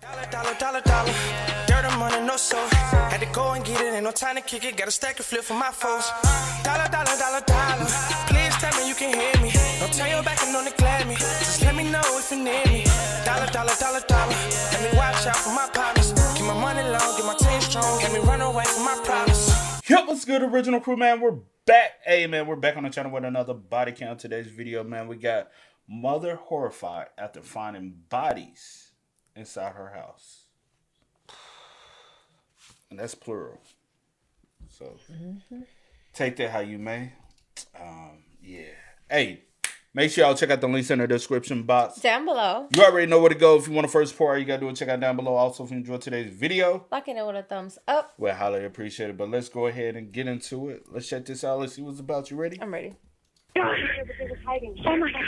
Dollar. Dirt and money, no soul. Had to go and get it, ain't no time to kick it. Got a stack and flip for my foes. Dollar. Please tell me you can hear me. Don't turn your back and don't neglect me. Just let me know if you need me. Dollar. Let me watch out for my partners. Keep my money long, get my team strong. Let me run away from my problems. Yep, what's good, original crew, man? We're back. Hey, man, we're back on the channel with another body count. Today's video, man, we got mother horrified after finding bodies inside her house. And that's plural. So, take that how you may. Yeah. Hey, make sure y'all check out the links in the description box. Down below. You already know where to go. If you want to first pour, you got to do it. Check out down below. Also, if you enjoyed today's video, like it with a thumbs up. Well, highly appreciate it. But let's go ahead and get into it. Let's check this out. Let's see what's about. You ready? I'm ready. Oh my God.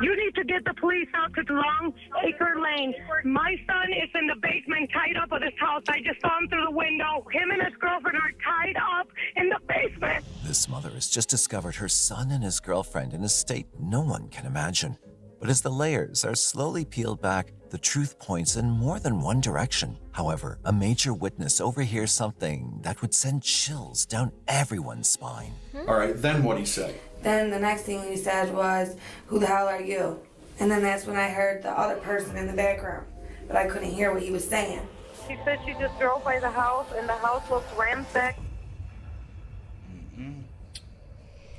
You need to get the police out to Long Acre Lane. My son is in the basement tied up at his house. I just saw him through the window. Him and his girlfriend are tied up in the basement. This mother has just discovered her son and his girlfriend in a state no one can imagine. But as the layers are slowly peeled back, the truth points in more than one direction. However, a major witness overhears something that would send chills down everyone's spine. All right, then what'd he say? Then the next thing he said was, "Who the hell are you?" And then that's when I heard the other person in the background, but I couldn't hear what he was saying. She said she just drove by the house and the house looks ransacked.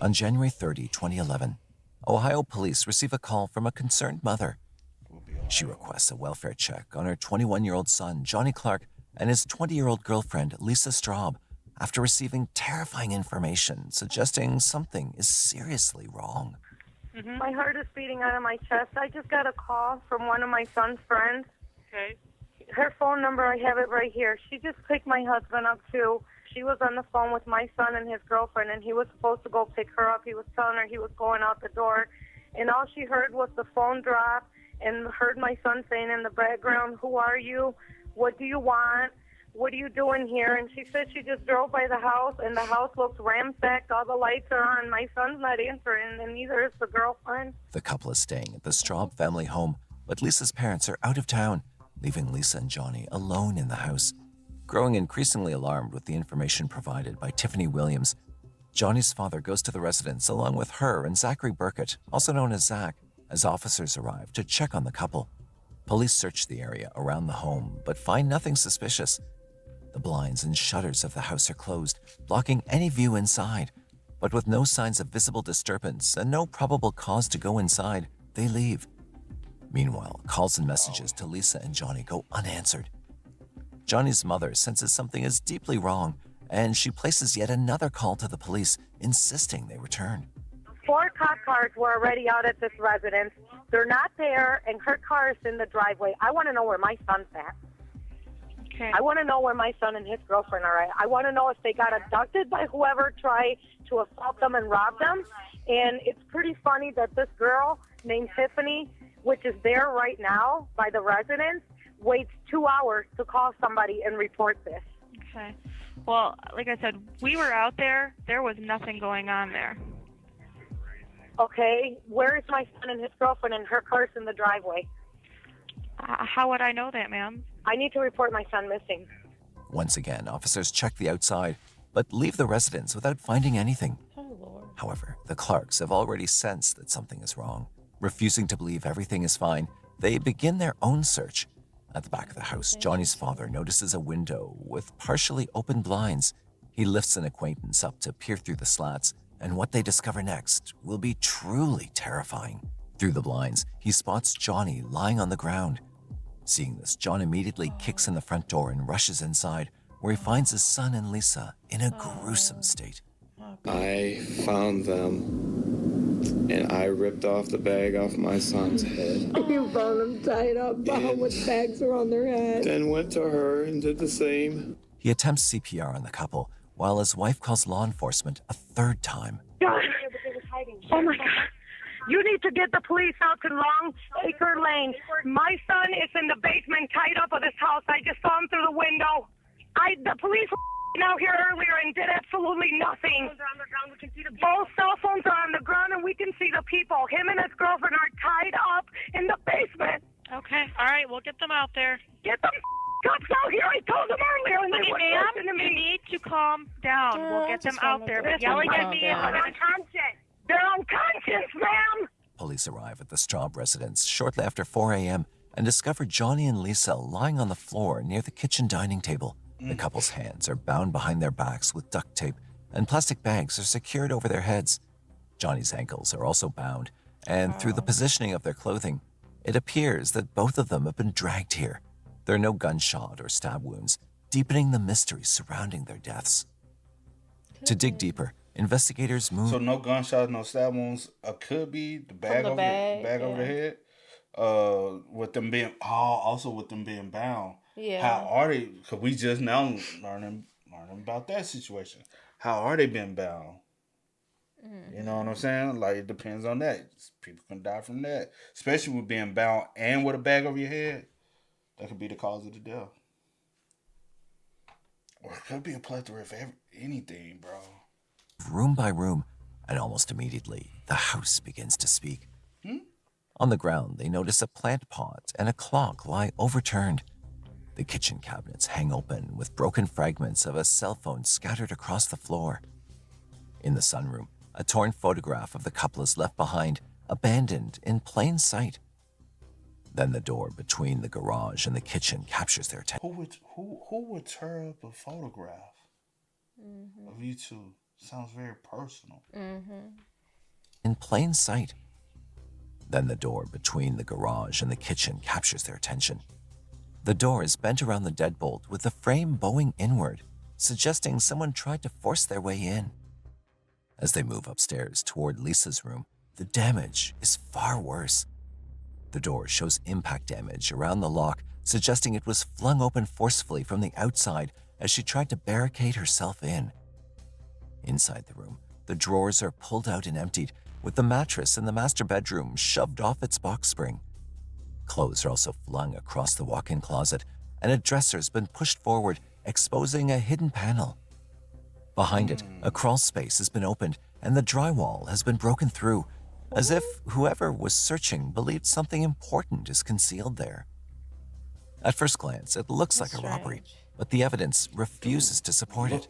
On January 30, 2011, Ohio police receive a call from a concerned mother. She requests a welfare check on her 21-year-old son, Johnny Clark, and his 20-year-old girlfriend, Lisa Straub, after receiving terrifying information suggesting something is seriously wrong. My heart is beating out of my chest. I just got a call from one of my son's friends. Okay. Her phone number, I have it right here. She just picked my husband up too. She was on the phone with my son and his girlfriend, and he was supposed to go pick her up. He was telling her he was going out the door, and all she heard was the phone drop and heard my son saying in the background, "Who are you? What do you want? What are you doing here?" And she said she just drove by the house, and the house looks ransacked. All the lights are on. My son's not answering, and neither is the girlfriend. The couple is staying at the Straub family home, but Lisa's parents are out of town, leaving Lisa and Johnny alone in the house. Growing increasingly alarmed with the information provided by Tiffany Williams, Johnny's father goes to the residence along with her and Zachary Burkett, also known as Zach, as officers arrive to check on the couple. Police search the area around the home, but find nothing suspicious. The blinds and shutters of the house are closed, blocking any view inside. But with no signs of visible disturbance and no probable cause to go inside, they leave. Meanwhile, calls and messages to Lisa and Johnny go unanswered. Johnny's mother senses something is deeply wrong, and she places yet another call to the police, insisting they return. 4 cop cars were already out at this residence. They're not there, and her car is in the driveway. I want to know where my son's at. Okay. I want to know where my son and his girlfriend are at. I want to know if they got abducted by whoever tried to assault them and rob them. And it's pretty funny that this girl named Tiffany, which is there right now by the residence, waits 2 hours to call somebody and report this. Okay. Well, like I said, we were out there. There was nothing going on there. Okay, where is my son and his girlfriend and her car's in the driveway? How would I know that, ma'am? I need to report my son missing. Once again, officers check the outside, but leave the residence without finding anything. Oh, Lord. However, the Clarks have already sensed that something is wrong. Refusing to believe everything is fine, they begin their own search. At the back of the house, Johnny's father notices a window with partially open blinds. He lifts an acquaintance up to peer through the slats, and what they discover next will be truly terrifying. Through the blinds, he spots Johnny lying on the ground. Seeing this, John immediately kicks in the front door and rushes inside, where he finds his son and Lisa in a gruesome state. I found them, and I ripped off the bag off my son's head. You found them tied up with bags around their head. Then went to her and did the same. He attempts CPR on the couple, while his wife calls law enforcement a third time. God. Oh my God. You need to get the police out to Long Acre Lane. My son is in the basement tied up at his house. I just saw him through the window. The police were out here earlier and did absolutely nothing. Both cell phones are on the ground and we can see the people. Him and his girlfriend are tied up in the basement. Okay. Okay, all right, we'll get them out there. Get the cops out here. I told them earlier and they Okay, wouldn't ma'am, listen to you me. need to calm down. We'll get them out there. But yelling at me They're unconscious. They're unconscious, ma'am. Police arrive at the Straub residence shortly after 4 a.m. and discover Johnny and Lisa lying on the floor near the kitchen dining table. The couple's hands are bound behind their backs with duct tape, and plastic bags are secured over their heads. Johnny's ankles are also bound, and through the positioning of their clothing, it appears that both of them have been dragged here. There are no gunshot or stab wounds, deepening the mystery surrounding their deaths. To dig deeper, investigators move... So no gunshots, no stab wounds. Could be the bag, over the head. With them being also with them being bound. Yeah. How are they? Because we just now learning about that situation. How are they being bound? You know what I'm saying? Like, it depends on that. People can die from that, especially with being bound and with a bag over your head. That could be the cause of the death. Or it could be a plethora of anything, bro. Room by room, and almost immediately, the house begins to speak. On the ground, they notice a plant pot and a clock lie overturned. The kitchen cabinets hang open with broken fragments of a cell phone scattered across the floor. In the sunroom, a torn photograph of the couple is left behind, abandoned in plain sight. Then the door between the garage and the kitchen captures their attention. Who would tear up a photograph of you two? Sounds very personal. In plain sight. Then the door between the garage and the kitchen captures their attention. The door is bent around the deadbolt with the frame bowing inward, suggesting someone tried to force their way in. As they move upstairs toward Lisa's room, the damage is far worse. The door shows impact damage around the lock, suggesting it was flung open forcefully from the outside as she tried to barricade herself in. Inside the room, the drawers are pulled out and emptied, with the mattress in the master bedroom shoved off its box spring. Clothes are also flung across the walk-in closet, and a dresser's been pushed forward, exposing a hidden panel. Behind it, a crawl space has been opened, and the drywall has been broken through, as if whoever was searching believed something important is concealed there. At first glance, it looks like a robbery, but the evidence refuses to support it.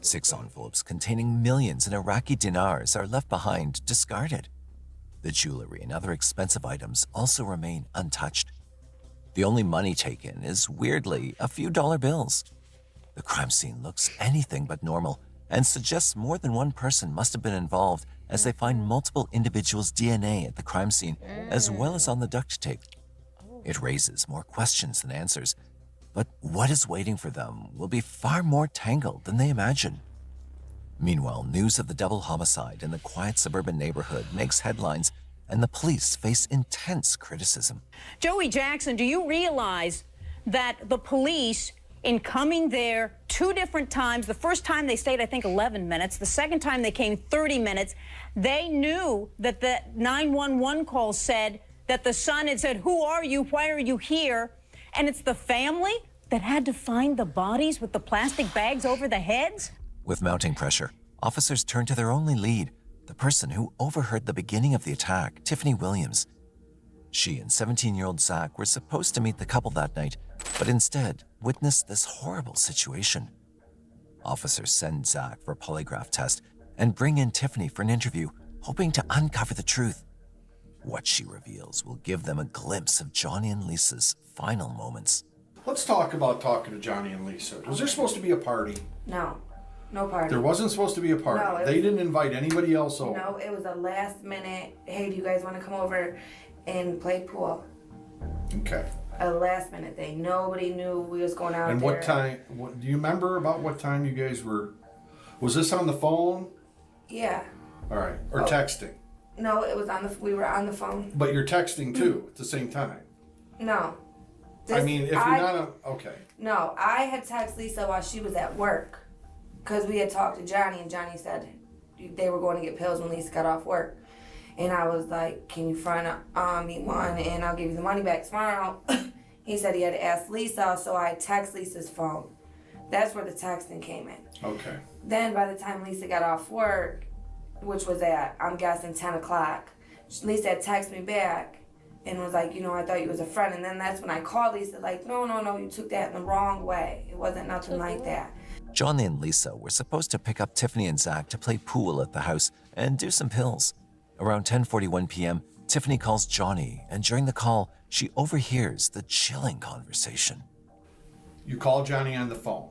6 envelopes containing millions in Iraqi dinars are left behind, discarded. The jewelry and other expensive items also remain untouched. The only money taken is, weirdly, a few dollar bills. The crime scene looks anything but normal and suggests more than one person must have been involved, as they find multiple individuals' DNA at the crime scene, as well as on the duct tape. It raises more questions than answers, but what is waiting for them will be far more tangled than they imagine. Meanwhile, news of the double homicide in the quiet suburban neighborhood makes headlines, and the police face intense criticism. Joey Jackson, do you realize that the police, in coming there 2 different times, the first time they stayed, I think, 11 minutes, the second time they came 30 minutes, they knew that the 911 call said that the son had said, "Who are you? Why are you here?" And it's the family that had to find the bodies with the plastic bags over the heads? With mounting pressure, officers turn to their only lead, the person who overheard the beginning of the attack, Tiffany Williams. She and 17-year-old Zach were supposed to meet the couple that night, but instead witnessed this horrible situation. Officers send Zach for a polygraph test and bring in Tiffany for an interview, hoping to uncover the truth. What she reveals will give them a glimpse of Johnny and Lisa's final moments. Let's talk about talking to Johnny and Lisa. Was there supposed to be a party? No. No party. There wasn't supposed to be a party. No, they didn't invite anybody else over. No, it was a last minute, hey, do you guys want to come over and play pool? Okay. A last minute thing. Nobody knew we was going out And there. what time, do you remember about what time you guys were, was this on the phone? Yeah. All right. Or texting? No, it was we were on the phone. But you're texting too at the same time? No. I mean, if you're not okay. No, I had texted Lisa while she was at work. Because we had talked to Johnny, and Johnny said they were going to get pills when Lisa got off work. And I was like, can you find me one, and I'll give you the money back tomorrow. He said he had to ask Lisa, so I text Lisa's phone. That's where the texting came in. Okay. Then by the time Lisa got off work, which was at, I'm guessing, 10 o'clock, Lisa had texted me back, and was like, I thought you was a friend. And then that's when I called Lisa, like, no, you took that in the wrong way. It wasn't nothing like that. Johnny and Lisa were supposed to pick up Tiffany and Zach to play pool at the house and do some pills. Around 10:41 p.m., Tiffany calls Johnny, and during the call, she overhears the chilling conversation. You called Johnny on the phone.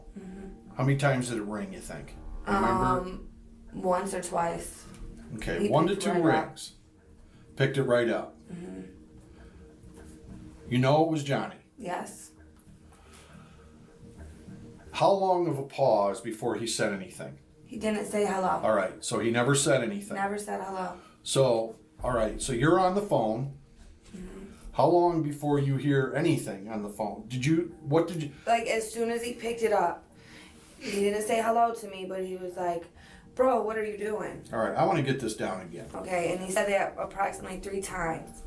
How many times did it ring, you think? Remember? Once or twice. Okay, He 1 to picked 2 right rings. Picked it right up. You know it was Johnny. Yes. How long of a pause before he said anything? He didn't say hello. All right, so he never said anything. Never said hello. So, all right, so you're on the phone. How long before you hear anything on the phone? What did you? Like, as soon as he picked it up, he didn't say hello to me, but he was like, bro, what are you doing? All right, I want to get this down again. Okay, and he said that approximately 3 times.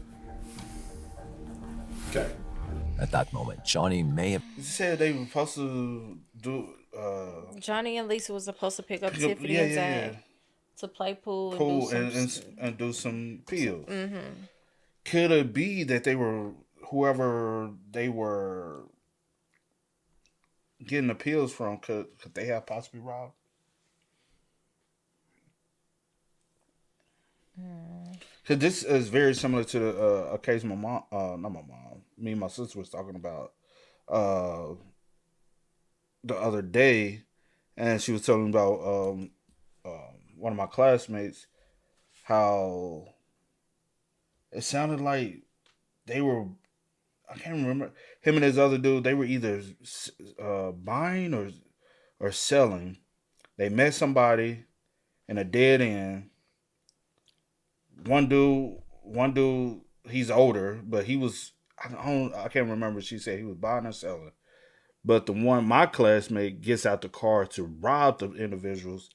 Okay. At that moment, Johnny may have... You said they were supposed to do... Johnny and Lisa was supposed to pick up Tiffany and Zach to play pool and do some pills. Could it be that they were... Whoever they were getting the pills from, could they have possibly robbed? Because this is very similar to a case me and my sister was talking about the other day, and she was telling me about one of my classmates, how it sounded like they were, I can't remember, him and his other dude, they were either buying or selling. They met somebody in a dead end. One dude, he's older, but he was, I can't remember if she said he was buying or selling. But my classmate gets out the car to rob the individuals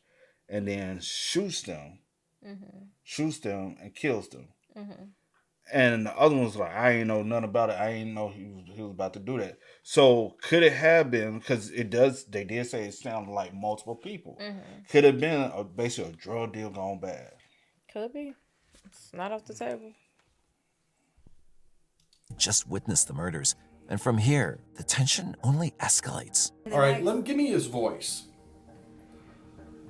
and then shoots them and kills them. And the other one's like, I ain't know nothing about it. I ain't know he was about to do that. So could it have been, because they did say it sounded like multiple people. Could it have been basically a drug deal gone bad? Could be. It's not off the table. Just witnessed the murders, and from here, the tension only escalates. All right, give me his voice.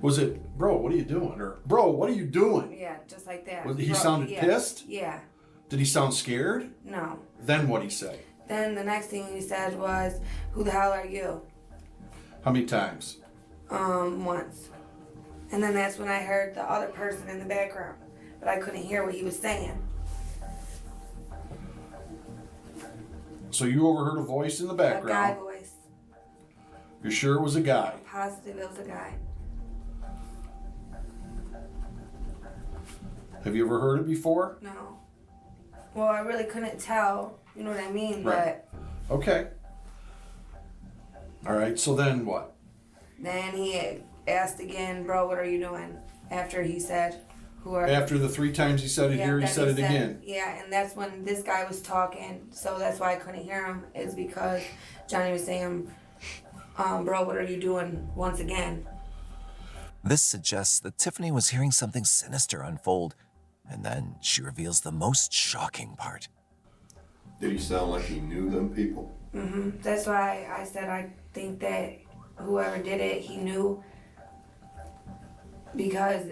Was it, bro, what are you doing? Or, bro, what are you doing? Yeah, just like that. He sounded pissed? Yeah. Did he sound scared? No. Then what'd he say? Then the next thing he said was, who the hell are you? How many times? Once. And then that's when I heard the other person in the background, but I couldn't hear what he was saying. So you overheard a voice in the background? A guy voice. You're sure it was a guy? Positive it was a guy. Have you ever heard it before? No. Well, I really couldn't tell, you know what I mean? Right. But okay. All right, so then what? then he asked again, bro, what are you doing? After he said, who are After the 3 times he said it here, he then said it again. Yeah, and that's when this guy was talking, so that's why I couldn't hear him, is because Johnny was saying, bro, what are you doing once again? This suggests that Tiffany was hearing something sinister unfold, and then she reveals the most shocking part. Did he sound like he knew them people? That's why I said I think that whoever did it, he knew, because,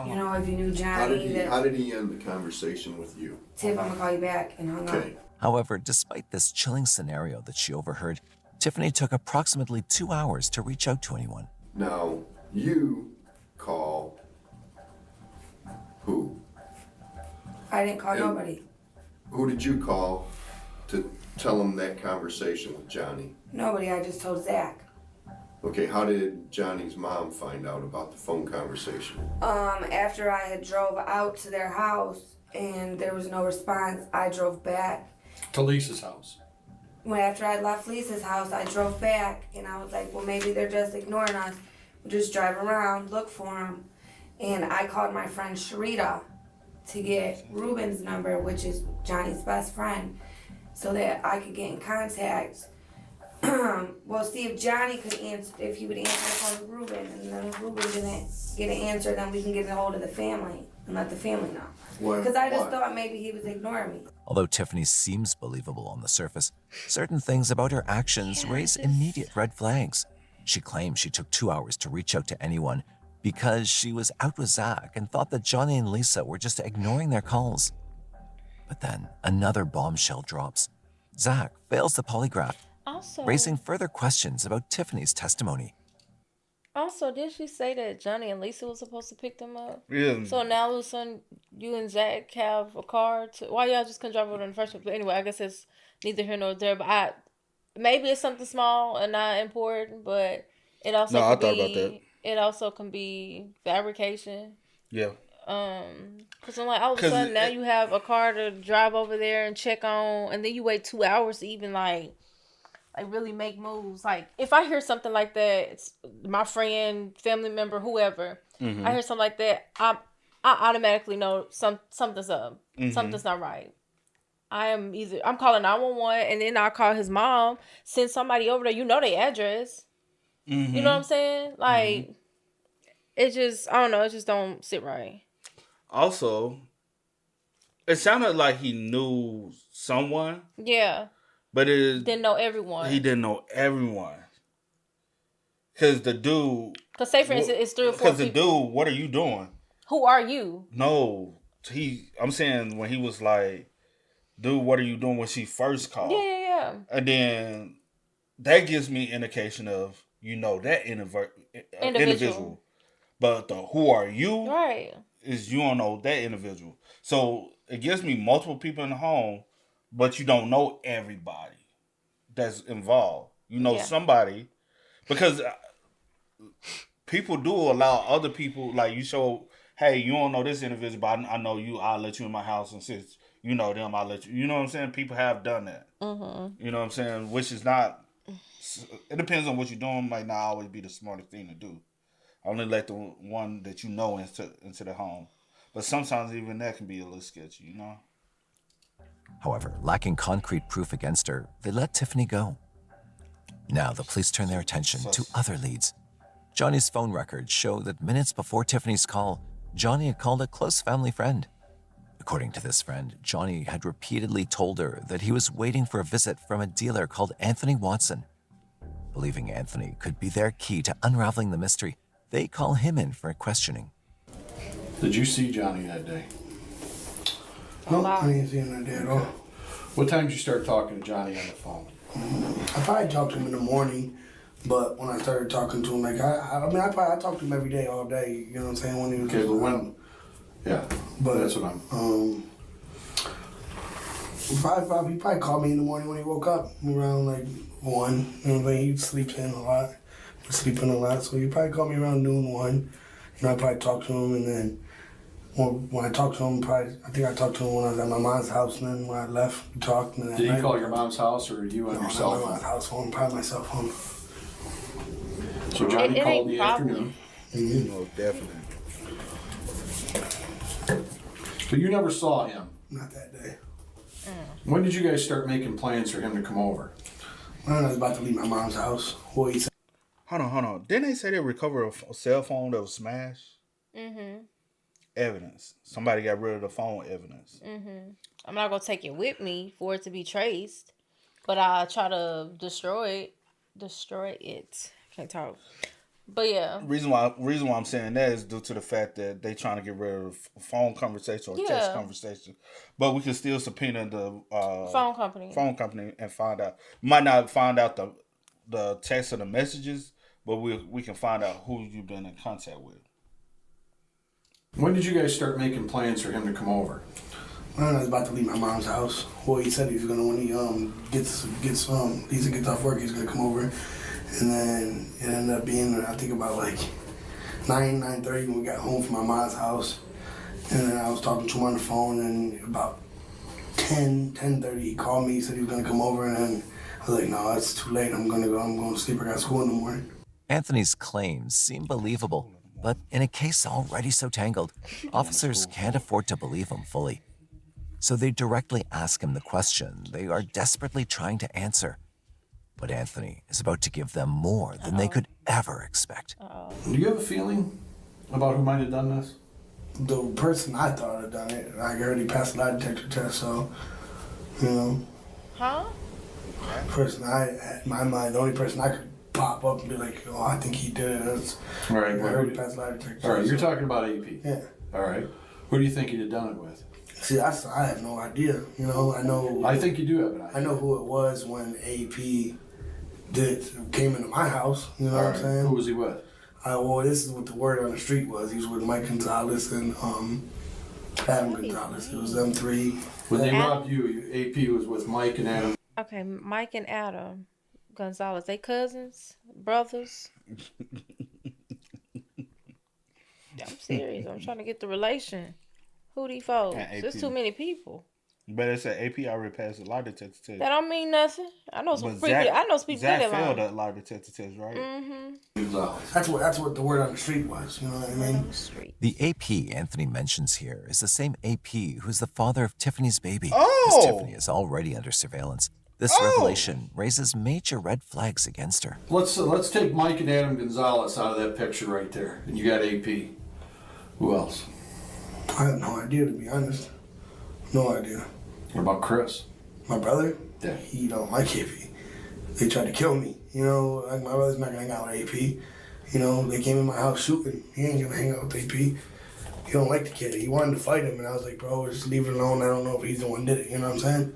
you know, if you knew Johnny... How did he end the conversation with you? Tiff, I'm gonna call you back, and hung up. However, despite this chilling scenario that she overheard, Tiffany took approximately 2 hours to reach out to anyone. Now, you call who? I didn't call nobody. Who did you call to tell him that conversation with Johnny? Nobody, I just told Zach. Okay, how did Johnny's mom find out about the phone conversation? After I had drove out to their house and there was no response, I drove back. To Lisa's house. After I left Lisa's house, I drove back and I was like, well, maybe they're just ignoring us. We'll just drive around, look for them. And I called my friend Sharita to get Ruben's number, which is Johnny's best friend, so that I could get in contact. Well, see if Johnny could answer, if he would answer the phone to Ruben, and then if Ruben didn't get an answer, then we can get a hold of the family. and let the family know. What? Because I just thought maybe he was ignoring me. Although Tiffany seems believable on the surface, certain things about her actions raise immediate red flags. She claims she took 2 hours to reach out to anyone because she was out with Zach and thought that Johnny and Lisa were just ignoring their calls. But then another bombshell drops. Zach fails the polygraph, raising further questions about Tiffany's testimony. Also, did she say that Johnny and Lisa was supposed to pick them up? Yeah. So now, Lucy, you and Zach have a car to... Why y'all just couldn't drive over in the first place? But anyway, I guess it's neither here nor there. But maybe it's something small and not important, but it also I thought about that. It also can be fabrication. Yeah. Because I'm like, all of a sudden, now you have a car to drive over there and check on, and then you wait 2 hours to even, like really make moves. Like, if I hear something like that, it's my friend, family member, whoever, I hear something like that, I automatically know something's up. Something's not right. I'm calling 911, and then I'll call his mom, send somebody over there. You know their address. You know what I'm saying? Like, it just, I don't know, it just don't sit right. Also, it sounded like he knew someone. Yeah. But it didn't know everyone. He didn't know everyone. Because the dude... Because say, for instance, it's 3 or 4 Because the dude, what are you doing? Who are you? No. I'm saying when he was like, dude, what are you doing when she first called? Yeah. And then that gives me indication of, that individual. But the who are you? Right. Is you don't know that individual. So it gives me multiple people in the home, but you don't know everybody that's involved. You know somebody, because people do allow other people, like you show, hey, you don't know this individual, but I know you, I'll let you in my house, and since you know them, I'll let you. You know what I'm saying? People have done that. You know what I'm saying? Which is not, it depends on what you're doing, might not always be the smartest thing to do. Only let the one that you know into the home. But sometimes even that can be a little sketchy, However, lacking concrete proof against her, they let Tiffany go. Now the police turn their attention to other leads. Johnny's phone records show that minutes before Tiffany's call, Johnny had called a close family friend. According to this friend, Johnny had repeatedly told her that he was waiting for a visit from a dealer called Anthony Watson. Believing Anthony could be their key to unraveling the mystery, they call him in for questioning. Did you see Johnny that day? No, I didn't see him that day at all. What time did you start talking to Johnny on the phone? I probably talked to him in the morning, but when I started talking to him, like I talked to him every day, all day. You know what I'm saying? When he was but that's what I'm. He probably called me in the morning when he woke up around like 1. You know what I mean? He sleeps in a lot. So he probably called me around noon, 1. I probably talked to him, and then when I talked to him, I think I talked to him when I was at my mom's house, and then when I left, we talked. And did he call your mom's house, or you on your cell phone? My house phone, probably my cell phone. So Johnny called in the afternoon. No, definitely. But you never saw him? Not that day. When did you guys start making plans for him to come over? When I was about to leave my mom's house. Hold on. Didn't they say they recovered a cell phone that was smashed? Evidence. Somebody got rid of the phone evidence. I'm not going to take it with me for it to be traced, but I'll try to destroy it. Can't talk. But yeah. Reason why I'm saying that is due to the fact that they trying to get rid of phone conversation or text conversation. But we can still subpoena the phone company and find out. We might not find out the text or the messages, but we can find out who you've been in contact with. When did you guys start making plans for him to come over? When I was about to leave my mom's house. Well, he said he was gonna, when he Lisa gets off work, he's gonna come over. And then it ended up being, I think about like 9:30 when we got home from my mom's house. And then I was talking to him on the phone, and about 10:30 he called me, he said he was gonna come over, and then I was like, no, it's too late, I'm going to sleep, I got school in the morning. Anthony's claims seem believable, but in a case already so tangled, officers can't afford to believe him fully. So they directly ask him the question they are desperately trying to answer. But Anthony is about to give them more than they could ever expect. Do you have a feeling about who might have done this? the person I thought had done it. I already passed the lie detector test, so, you know. Huh? Person in my mind, the only person I could pop up and be like, oh, I think he did it. That's, All right. I already passed the lie detector. All right, you're talking about AP. Yeah. All right. Who do you think he'd have done it with? See, I have no idea. You know, I know. I think you do have an idea. I know who it was when AP came into my house. You know what I'm saying? Who was he with? Well, this is what the word on the street was. He was with Mike Gonzalez and Adam Gonzalez. It was them three. When they robbed you, AP was with Mike and Adam. Okay, Mike and Adam Gonzalez, they cousins, brothers. I'm serious. I'm trying to get the relation. Who these folks? There's too many people. But it said AP already passed the lie detector test. That don't mean nothing. I know some people. Zach failed that lie detector test, right? That's what the word on the street was. You know what I mean? The AP Anthony mentions here is the same AP who's the father of Tiffany's baby. Oh! As Tiffany is already under surveillance. This revelation raises major red flags against her. Let's take Mike and Adam Gonzalez out of that picture right there, and you got AP. Who else? I have no idea, to be honest. No idea. What about Chris? My brother? Yeah. He don't like AP. They tried to kill me. You know, like my brother's not gonna hang out with AP. You know, they came in my house shooting. He ain't gonna hang out with AP. He don't like the kid. He wanted to fight him, and I was like, bro, just leave it alone. I don't know if he's the one that did it. You know what I'm saying?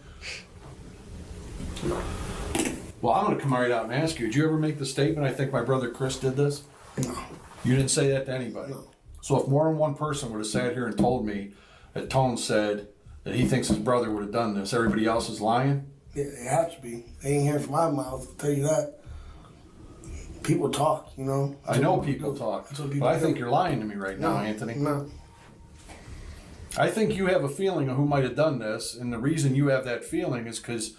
Well, I'm going to come right out and ask you, did you ever make the statement, I think my brother Chris did this? No. You didn't say that to anybody? No. So if more than one person would have sat here and told me that Tone said that he thinks his brother would have done this, everybody else is lying? Yeah, they have to be. They ain't hearing from my mouth, I'll tell you that. People talk, you know? I know people talk, but I think you're lying to me right now, Anthony. No. I think you have a feeling of who might have done this, and the reason you have that feeling is because,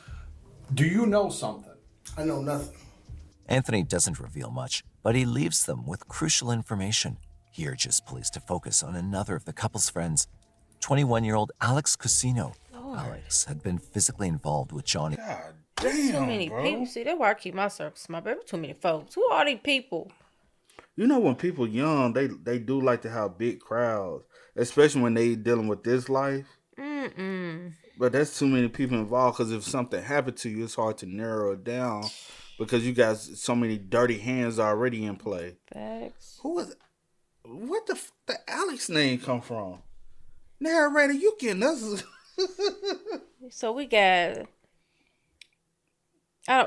do you know something? I know nothing. Anthony doesn't reveal much, but he leaves them with crucial information. He urges police to focus on another of the couple's friends, 21-year-old Alex Cusino. Alex had been physically involved with Johnny. God Too damn, many bro. people. See, that's why I keep my circle small. Baby, too many folks. Who are these people? You know, when people young, they do like to have big crowds, especially when they dealing with this life. But that's too many people involved, because if something happened to you, it's hard to narrow it down because you got so many dirty hands already in play. Facts. Who is? What the Alex name come from? Narrator, you getting us? So we got.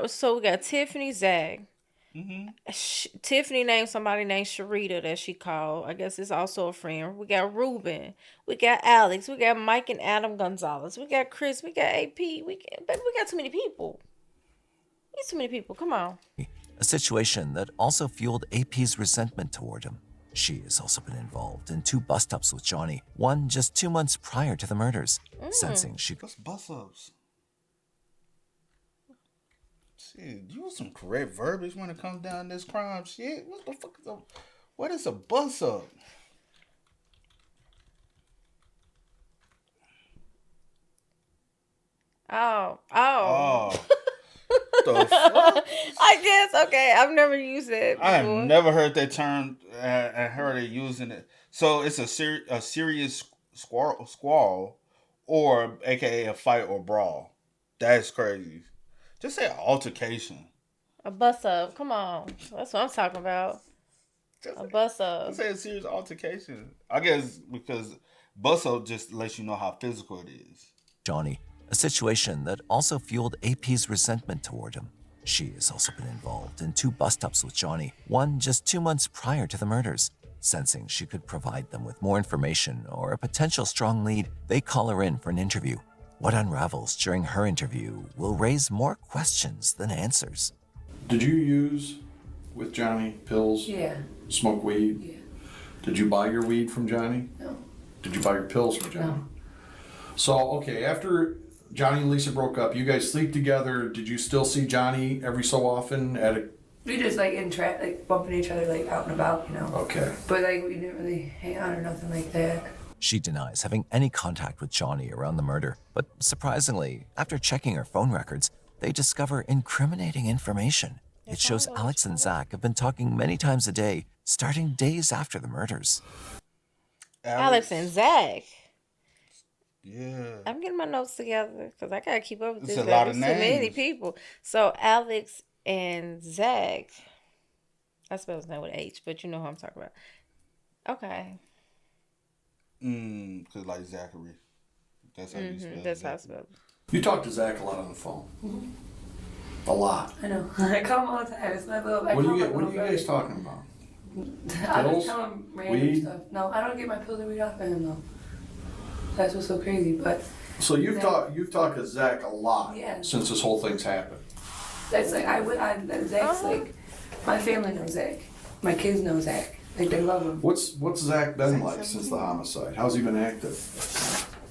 So we got Tiffany, Zach. Tiffany named somebody named Sharita that she called. I guess it's also a friend. We got Ruben. We got Alex. We got Mike and Adam Gonzalez. We got Chris. We got AP. We got too many people. It's too many people. Come on. A situation that also fueled AP's resentment toward him. She has also been involved in 2 bust-ups with Johnny, one just 2 months prior to the murders, sensing she could... What's bust-ups? Shit, you use some correct verbiage when it comes down to this crime shit. What the fuck is what is a bust-up? Oh. The fuck? I guess, okay. I've never used it before. I have never heard that term and heard it using it. So it's a serious squall, or AKA a fight or brawl. That's crazy. Just say altercation. A bust up. Come on. That's what I'm talking about. A bust up. Just say a serious altercation. I guess because bust up just lets you know how physical it is. Johnny, a situation that also fueled AP's resentment toward him. She has also been involved in 2 bust-ups with Johnny, one just 2 months prior to the murders. Sensing she could provide them with more information or a potential strong lead, they call her in for an interview. What unravels during her interview will raise more questions than answers. Did you use, with Johnny, pills? Yeah. Smoke weed? Yeah. Did you buy your weed from Johnny? No. Did you buy your pills from Johnny? No. So, okay, after Johnny and Lisa broke up, you guys sleep together. Did you still see Johnny every so often at a... We just like bumping each other like out and about, you know. Okay. But like we didn't really hang out or nothing like that. She denies having any contact with Johnny around the murder, but surprisingly, after checking her phone records, they discover incriminating information. It shows Alex and Zach have been talking many times a day, starting days after the murders. Alex and Zach. Yeah. I'm getting my notes together because I gotta keep up with It's this. a lot of There's so many names. people. So Alex and Zach. I spell his name with H, but you know who I'm talking about. Okay. Cause like Zachary. That's how you spell it. That's how I spell it. You talk to Zach a lot on the phone. Mm-hmm. A lot. I know. I call him all the time. It's my little. What are you guys talking about? I Pills? just tell him random Weed? stuff. No, I don't get my pills and weed off of him though. That's what's so crazy. But So you've talked to Zach a lot since this whole thing's happened. that's like Zach's like my family knows Zach. My kids know Zach. Like they love him. What's Zach been like since the homicide? How's he been active?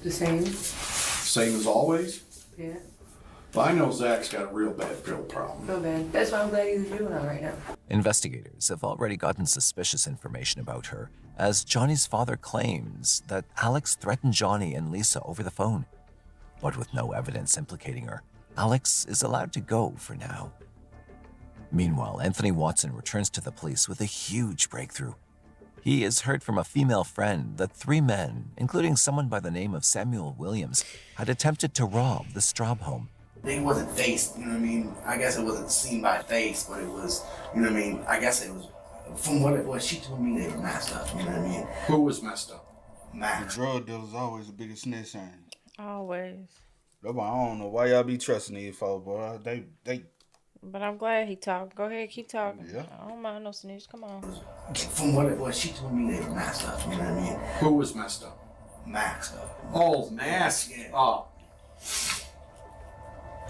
The same. Same as always? Yeah. But I know Zach's got a real bad pill problem. Real bad. That's why I'm glad he's a juvenile right now. Investigators have already gotten suspicious information about her, as Johnny's father claims that Alex threatened Johnny and Lisa over the phone. But with no evidence implicating her, Alex is allowed to go for now. Meanwhile, Anthony Watson returns to the police with a huge breakthrough. He has heard from a female friend that 3 men, including someone by the name of Samuel Williams, had attempted to rob the Straub home. They wasn't faced, you know what I mean? I guess it wasn't seen by face, but it was, you know what I mean? I guess it was, from what it was, she told me they were messed up, you know what I mean? Who was messed up? Max. The drug dealer's always the biggest snitch on. Always. I don't know why y'all be trusting these folks, boy. They. But I'm glad he talked. Go ahead, keep talking. Yeah. I don't mind no snitch. Come on. From what it was, she told me they were messed up, you know what I mean? Who was messed up? Max. Oh, Max. Yeah. Oh.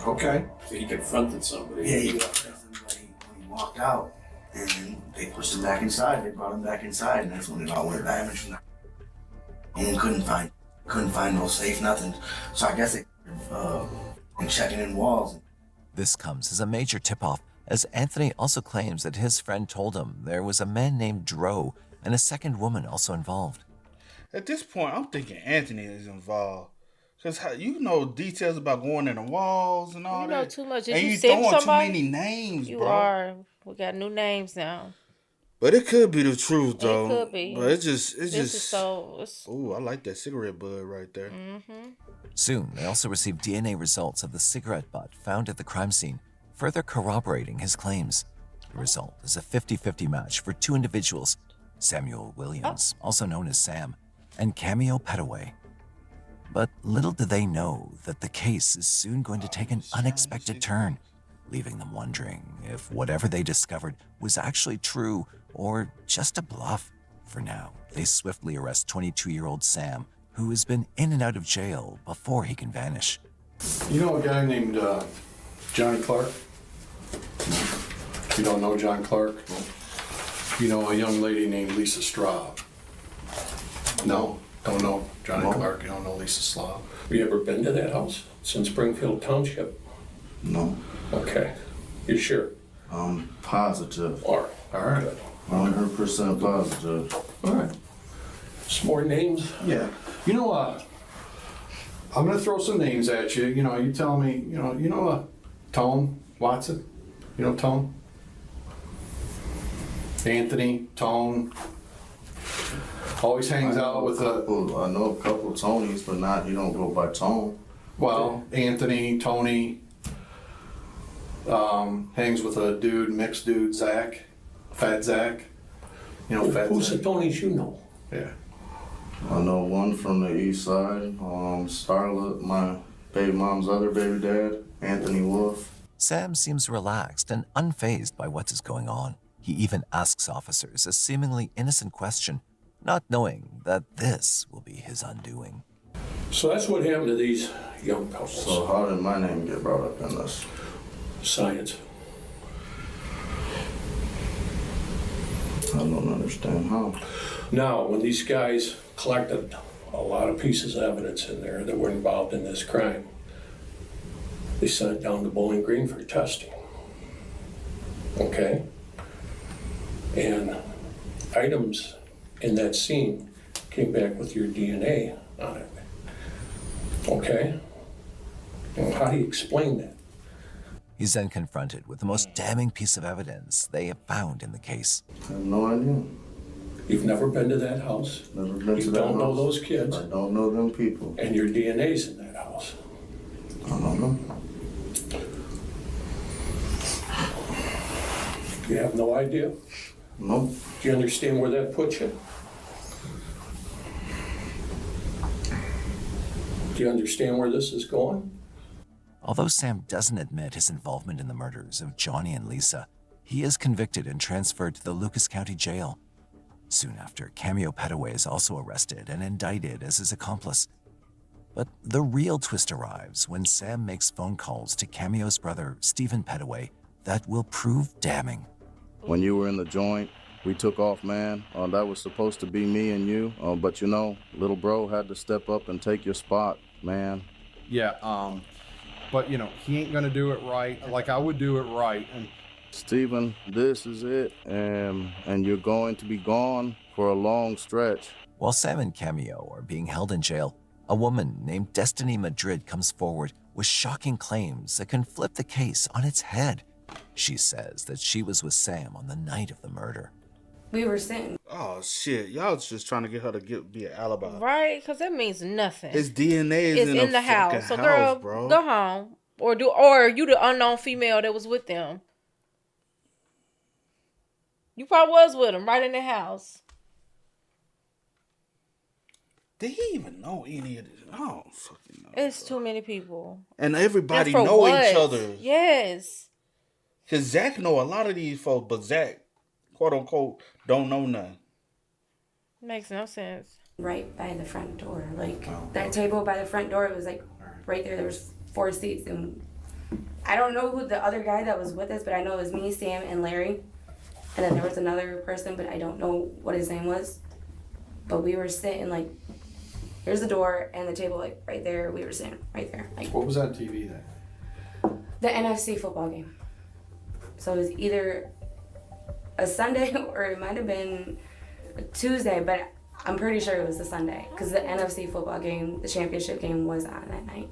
Okay. So he confronted somebody. Yeah, he confronted somebody when he walked out. And then they pushed him back inside. They brought him back inside, and that's when it all went damage. And couldn't find no safe, nothing. So I guess they and checking in walls. This comes as a major tip-off, as Anthony also claims that his friend told him there was a man named Dro and a second woman also involved. At this point, I'm thinking Anthony is involved. Because you know details about going in the walls and all that. You know too much. Did and you you send throwing somebody? too many names, You bro. are. We got new names now. But it could be the truth, though. It could be. But it's just. Is so. Ooh, I like that cigarette bud right there. Mm-hmm. Soon, they also received DNA results of the cigarette butt found at the crime scene, further corroborating his claims. The result is a 50-50 match for 2 individuals, Samuel Williams, also known as Sam, and Cameo Petaway. But little did they know that the case is soon going to take an unexpected turn, leaving them wondering if whatever they discovered was actually true or just a bluff. For now, they swiftly arrest 22-year-old Sam, who has been in and out of jail before he can vanish. You know a guy named Johnny Clark? You don't know John Clark? You know a young lady named Lisa Straub? No, don't know Johnny Clark. You don't know Lisa Straub. Have you ever been to that house? It's in Springfield Township. No. Okay. You sure? I'm positive. All right. 100% positive. All right. Some more names? Yeah. You know, I'm gonna throw some names at you. You know, you tell me. You know, Tone Watson. You know Tone. Anthony Tone. Always hangs out with I know a couple of Tonys, but not. You don't go by Tone. Well, Anthony, Tony. Hangs with a dude, mixed dude, Zach, Fat Zach. You know, Fat Who's Zach. the Tonys you know? Yeah. I know one from the east side. Starlet, my baby mom's other baby dad, Anthony Wolf. Sam seems relaxed and unfazed by what is going on. He even asks officers a seemingly innocent question, not knowing that this will be his undoing. So that's what happened to these young couples. So how did my name get brought up in this? Science. I don't understand how. Now, when these guys collected a lot of pieces of evidence in there that were involved in this crime, they sent it down to Bowling Green for testing. Okay? And items in that scene came back with your DNA on it. Okay? And how do you explain that? He's then confronted with the most damning piece of evidence they have found in the case. I have no idea. You've never been to that house. Never been You to that don't know house. those kids. I don't know them people. And your DNA's in that house. I don't know. You have no idea? Nope. Do you understand where that puts you? Do you understand where this is going? Although Sam doesn't admit his involvement in the murders of Johnny and Lisa, he is convicted and transferred to the Lucas County Jail. Soon after, Cameo Petaway is also arrested and indicted as his accomplice. But the real twist arrives when Sam makes phone calls to Cameo's brother, Stephen Petaway, that will prove damning. When you were in the joint, we took off, man. That was supposed to be me and you. But you know, little bro had to step up and take your spot, man. Yeah, but you know, he ain't gonna do it right like I would do it right. And Stephen, this is it. And you're going to be gone for a long stretch. While Sam and Cameo are being held in jail, a woman named Destiny Madrid comes forward with shocking claims that can flip the case on its head. She says that she was with Sam on the night of the murder. We were sitting. Oh shit! Y'all just trying to get her to be an alibi, right? Because that means nothing. His DNA is in the house. So, girl, bro. Go home, or you the unknown female that was with them. You probably was with him right in the house. Did he even know any of this? I don't fucking know. It's too many people, and everybody and know what? each other. Yes. Cause Zach know a lot of these folks, but Zach, quote unquote, don't know none. Makes no sense. Right by the front door, like that table by the front door. It was like right there. There was 4 seats, and I don't know who the other guy that was with us, but I know it was me, Sam, and Larry, and then there was another person, but I don't know what his name was. But we were sitting like, here's the door and the table, like right there. We were sitting right there. Like, what was on TV then? the NFC football game. So it was either a Sunday or it might have been a Tuesday, but I'm pretty sure it was a Sunday because the NFC football game, the championship game, was on that night.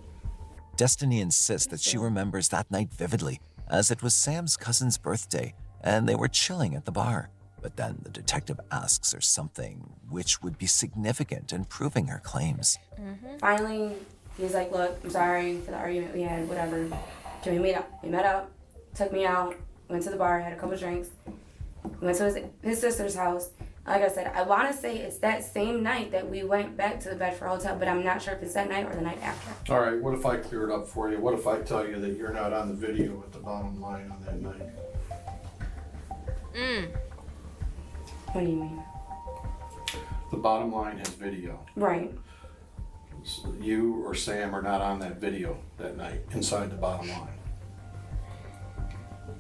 Destiny insists that she remembers that night vividly, as it was Sam's cousin's birthday and they were chilling at the bar. But then the detective asks her something which would be significant in proving her claims. Finally, he was like, look, I'm sorry for the argument we had, whatever. Can we meet up? We met up, took me out, went to the bar, had a couple drinks, went to his sister's house. Like I said, I want to say it's that same night that we went back to the Bedford Hotel, but I'm not sure if it's that night or the night after. All right, what if I clear it up for you? What if I tell you that you're not on the video at the bottom line on that night? What do you mean? The bottom line has video. Right. So you or Sam are not on that video that night inside the bottom line.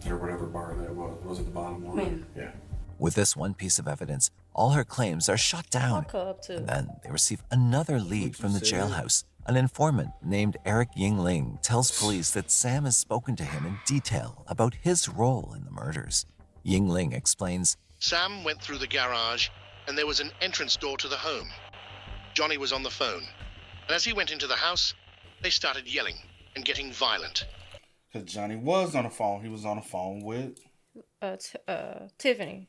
Or whatever bar that was. Was it the bottom line? Yeah. With this one piece of evidence, all her claims are shut down. And then they receive another lead from the jailhouse. An informant named Eric Yingling tells police that Sam has spoken to him in detail about his role in the murders. Yingling explains, Sam went through the garage and there was an entrance door to the home. Johnny was on the phone. And as he went into the house, they started yelling and getting violent. Because Johnny was on the phone. He was on the phone with Tiffany.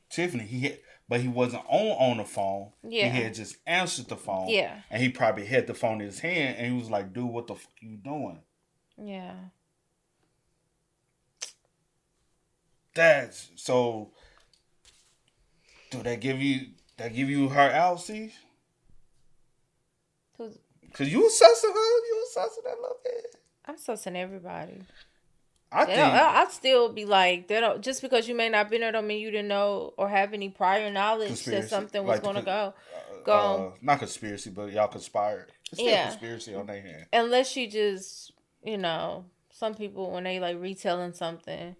But he wasn't on the phone. Yeah. He had just answered the phone. Yeah. And he probably had the phone in his hand and he was like, dude, what the fuck you doing? Yeah. That's so. Do that give you her LC? Cause you was sussing her. You was sussing that little bit. I'm sussing everybody. I'd still be like, they don't, just because you may not been there don't mean you didn't know or have any prior knowledge that something was going to go. Not conspiracy, but y'all conspired. It's still conspiracy on their hand. Unless you just, some people when they like retelling something,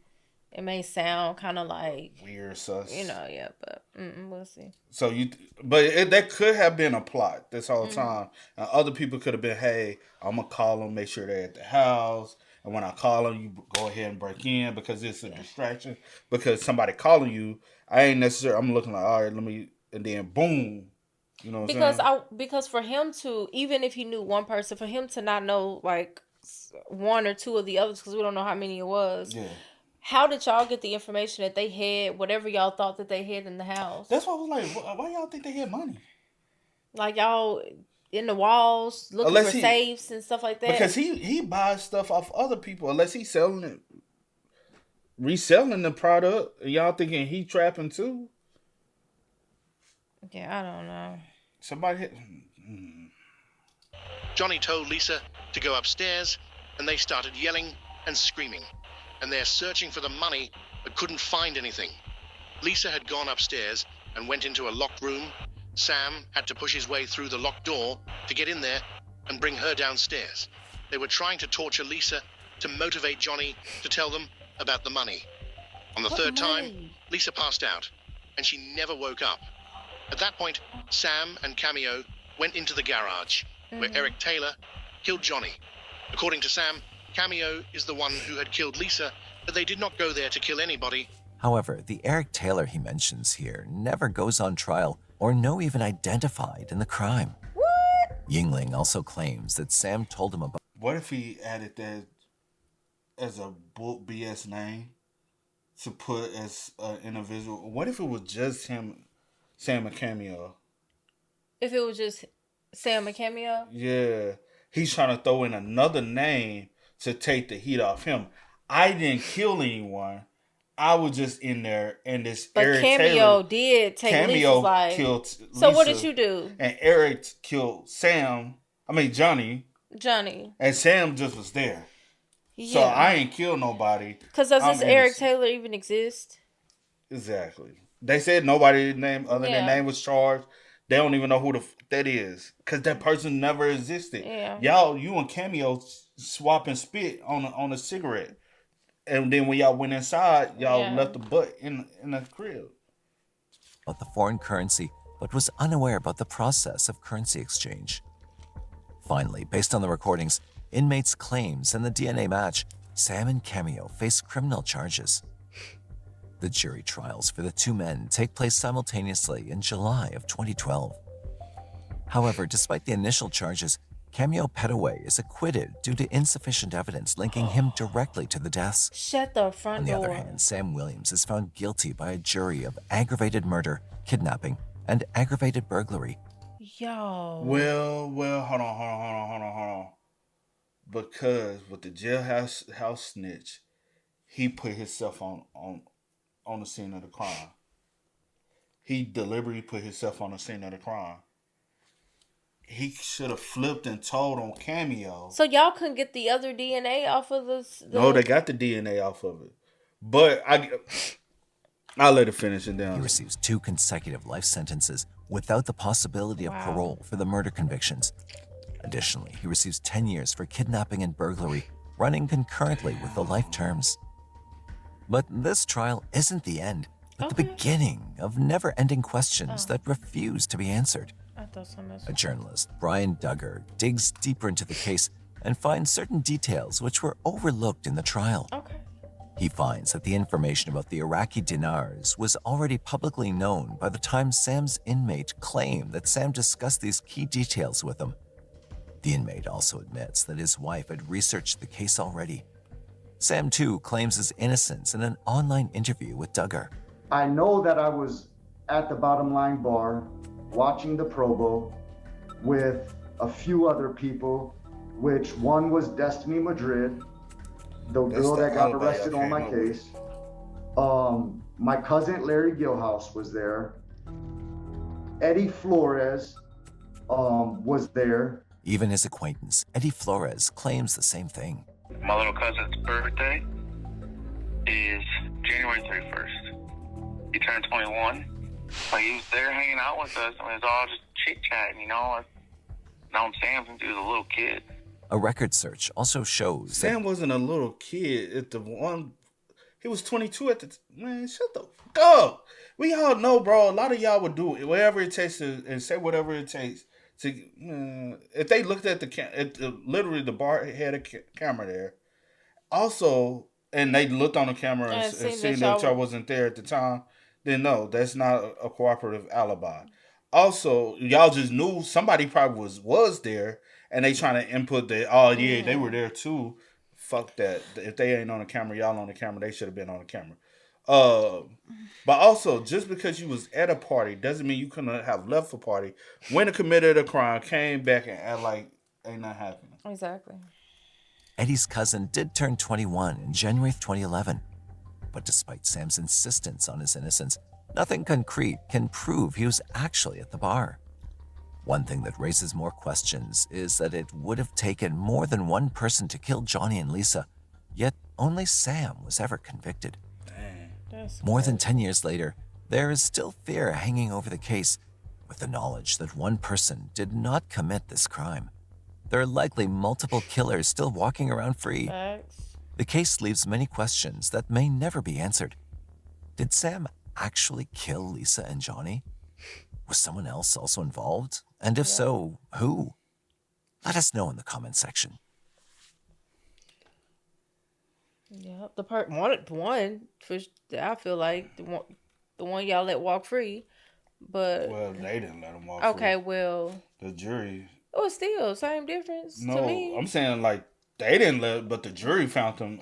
it may sound kind of like weird, sus. But we'll see. So that could have been a plot this whole time. And other people could have been, hey, I'm gonna call them, make sure they're at the house. And when I call them, you go ahead and break in because it's a distraction. Because somebody calling you, I'm looking like, all right, and then boom. You know what I'm saying? Because for him to, even if he knew one person, for him to not know like one or two of the others, because we don't know how many it was. Yeah. How did y'all get the information that they had whatever y'all thought that they had in the house? That's why I was like, why y'all think they had money? Like y'all in the walls looking for safes and stuff like that? Because he buys stuff off other people unless he's selling it, reselling the product. Y'all thinking he trapping too? Yeah, I don't know. Somebody hit... Johnny told Lisa to go upstairs, and they started yelling and screaming. And they're searching for the money, but couldn't find anything. Lisa had gone upstairs and went into a locked room. Sam had to push his way through the locked door to get in there and bring her downstairs. They were trying to torture Lisa to motivate Johnny to tell them about the money. On the third time, Lisa passed out, and she never woke up. At that point, Sam and Cameo went into the garage, where Eric Taylor killed Johnny. According to Sam, Cameo is the one who had killed Lisa, but they did not go there to kill anybody. However, the Eric Taylor he mentions here never goes on trial or no even identified in the crime. What? Yingling also claims that Sam told him about... What if he added that as a book BS name to put as an individual? What if it was just him, Sam and Cameo? If it was just Sam and Cameo? Yeah. He's trying to throw in another name to take the heat off him. I didn't kill anyone. I was just in there, and this but Eric Cameo Taylor, did take Cameo Lisa's life. Killed so Lisa, what did you do? And Eric killed Johnny. And Sam just was there. Yeah. So I ain't killed nobody. Because does this Eric Taylor even exist? Exactly. They said nobody name other than name was charged. They don't even know who that is. Because that person never existed. Yeah. You and Cameo swapping spit on a cigarette. And then when y'all went inside, y'all left the butt in the crib. About the foreign currency, but was unaware about the process of currency exchange. Finally, based on the recordings, inmates' claims, and the DNA match, Sam and Cameo face criminal charges. The jury trials for the two men take place simultaneously in July of 2012. However, despite the initial charges, Cameo Petaway is acquitted due to insufficient evidence linking him directly to the deaths. Shut the front door. On the other hand, Sam Williams is found guilty by a jury of aggravated murder, kidnapping, and aggravated burglary. Yo. Well, hold on. Because with the jailhouse snitch, he put himself on the scene of the crime. He deliberately put himself on the scene of the crime. He should have flipped and told on Cameo. So y'all couldn't get the other DNA off of this? No, they got the DNA off of it. But I'll let it finish it down. He receives 2 consecutive life sentences without the possibility of parole for the murder convictions. Additionally, he receives 10 years for kidnapping and burglary, running concurrently with the life terms. But this trial isn't the end, but the beginning of never-ending questions that refuse to be answered. A journalist, Brian Duggar, digs deeper into the case and finds certain details which were overlooked in the trial. He finds that the information about the Iraqi dinars was already publicly known by the time Sam's inmate claimed that Sam discussed these key details with him. The inmate also admits that his wife had researched the case already. Sam, too, claims his innocence in an online interview with Duggar. I know that I was at the Bottom Line bar watching the Probo with a few other people, which one was Destiny Madrid, the girl that got arrested on my case. My cousin Larry Gilhouse was there. Eddie Flores was there. Even his acquaintance, Eddie Flores, claims the same thing. My little cousin's birthday is January 31st. He turned 21. Like, he was there hanging out with us. I mean, it was all just chit-chatting, you know? I've known Sam since he was a little kid. A record search also shows Sam wasn't a little kid at the one. He was 22 at the man. Shut the fuck up. We all know, bro. A lot of y'all would do whatever it takes and say whatever it takes to. If they looked at literally the bar had a camera there. Also, and they looked on the camera and seen that y'all wasn't there at the time. Then no, that's not a cooperative alibi. Also, y'all just knew somebody probably was there, and they trying to input that. Oh yeah, they were there too. fuck that. If they ain't on the camera, y'all on the camera. They should have been on the camera. But also, just because you was at a party doesn't mean you couldn't have left a party. When it committed a crime, came back and act like ain't nothing happening. Exactly. Eddie's cousin did turn 21 in January of 2011. But despite Sam's insistence on his innocence, nothing concrete can prove he was actually at the bar. One thing that raises more questions is that it would have taken more than one person to kill Johnny and Lisa, yet only Sam was ever convicted. More than 10 years later, there is still fear hanging over the case, with the knowledge that one person did not commit this crime. There are likely multiple killers still walking around free. The case leaves many questions that may never be answered. Did Sam actually kill Lisa and Johnny? Was someone else also involved? And if so, who? Let us know in the comment section. Yeah, the part one for I feel like the one y'all let walk free, but they didn't let him walk. Okay, free. well, the jury. Oh, still same difference. No, to me. I'm saying like they didn't let, but the jury found him.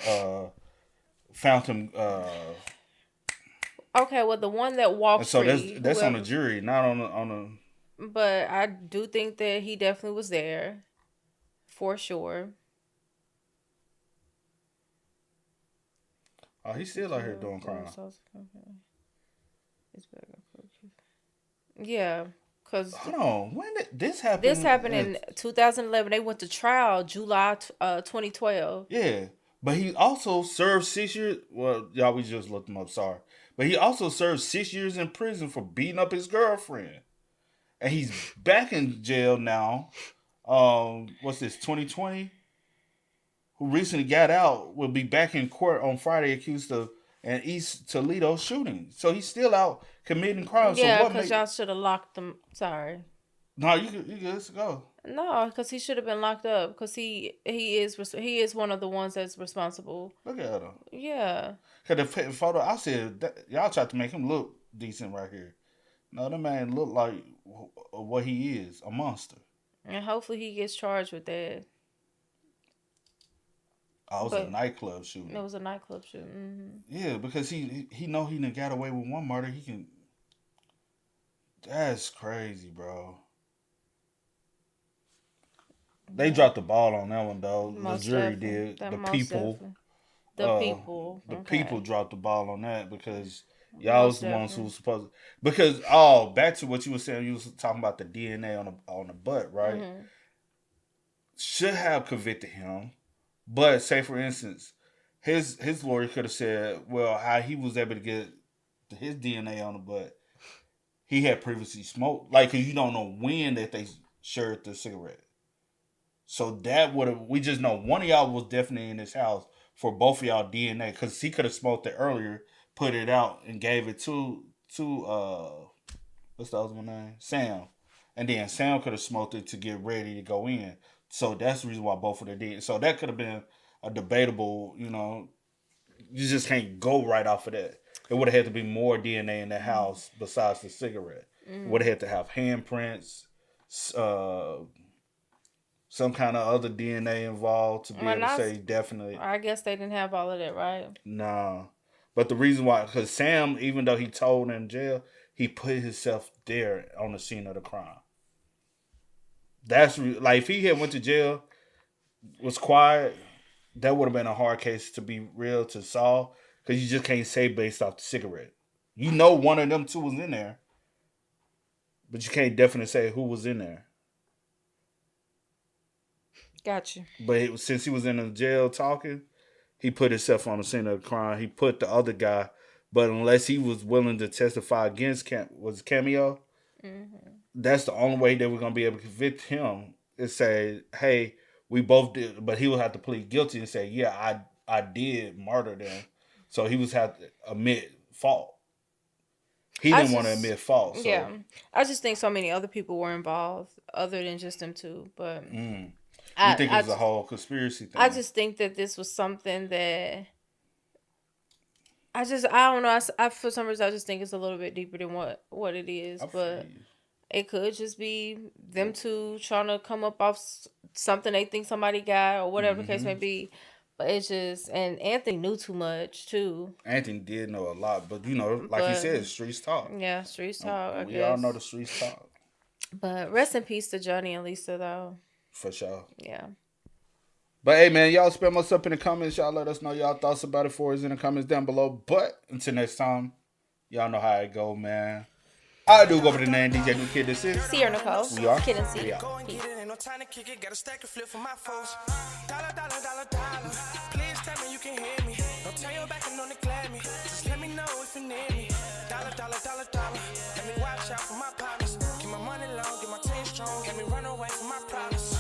Okay, well, the one that walked so free. That's on the jury, not on the. But I do think that he definitely was there, for sure. Oh, he's still out here doing crime. Yeah, because hold on, when did this happen? This happened in 2011. They went to trial July 2012. Yeah, but he also served 6 years. Well, y'all, we just looked him up. Sorry, but he also served 6 years in prison for beating up his girlfriend, and he's back in jail now. What's this? 2020. Who recently got out, will be back in court on Friday accused of an East Toledo shooting. So he's still out committing crimes. Yeah, because y'all should have locked him. Sorry. No, you good. Let's go. No, because he should have been locked up. Because he is one of the ones that's responsible. Look at him. Yeah. Because the photo, I said, y'all tried to make him look decent right here. No, that man look like what he is, a monster. And hopefully he gets charged with that. Oh, it was a nightclub shooting. It was a nightclub shooting. Mm-hmm. Yeah, because he know he done got away with one murder. He can. That's crazy, bro. They dropped the ball on that one though. Most the jury definitely. did. That The most people. definitely. The people. The Okay. people dropped the ball on that because y'all Most was the ones who definitely. was supposed to. Because back to what you were saying, you was talking about the DNA on the butt, right? Mm-hmm. Should have convicted him. But say for instance, his lawyer could have said, well, how he was able to get his DNA on the butt, he had previously smoked. Like, cause you don't know when that they shared the cigarette. So that would have, we just know one of y'all was definitely in his house for both of y'all DNA, cause he could have smoked it earlier, put it out, and gave it to what's the other one name? Sam, and then Sam could have smoked it to get ready to go in. So that's the reason why both of them did. So that could have been a debatable, you just can't go right off of that. It would have had to be more DNA in the house besides the cigarette. Mm. It would have had to have handprints, some kind of other DNA involved to be able to say definitely. I guess they didn't have all of that, right? Nah. But the reason why, because Sam, even though he told in jail, he put himself there on the scene of the crime. That's like if he had went to jail, was quiet, that would have been a hard case to be real to solve because you just can't say based off the cigarette. You know one of them two was in there, but you can't definitely say who was in there. Gotcha. But since he was in the jail talking, he put himself on the scene of the crime. He put the other guy, but unless he was willing to testify against Cameo. Mm-hmm. That's the only way that we're going to be able to convict him is say, hey, we both did, but he would have to plead guilty and say, yeah, I did murder them. So he was have to admit fault. He didn't want to admit fault. So. Yeah. I just think so many other people were involved other than just them two. But you think it was a whole conspiracy thing? I just think that this was something that I don't know. I for some reason, I just think it's a little bit deeper than what it is. But it could just be them two trying to come up off something they think somebody got or whatever the case may be. But it's just, and Anthony knew too much too. Anthony did know a lot, but you know, like he said, streets talk. Yeah, streets talk. We all know the streets talk. But rest in peace to Johnny and Lisa, though. For sure. Yeah. But hey, man, y'all spam us up in the comments. Y'all let us know y'all thoughts about it for us in the comments down below. But until next time, y'all know how it go, man. I do go by the name DJ New Kid. This is Sierra Nicole. We are Kid and C. We are. Go and get it, ain't no time to kick it. Got a stack of flip for my folks. Dollar, dollar, dollar, dollar. Please tell me you can hear me. Don't turn your back and don't neglect me. Just let me know if you need me. Dollar, dollar, dollar, dollar. Let me watch out for my partners. Keep my money long, get my team strong. Let me run away from my problems.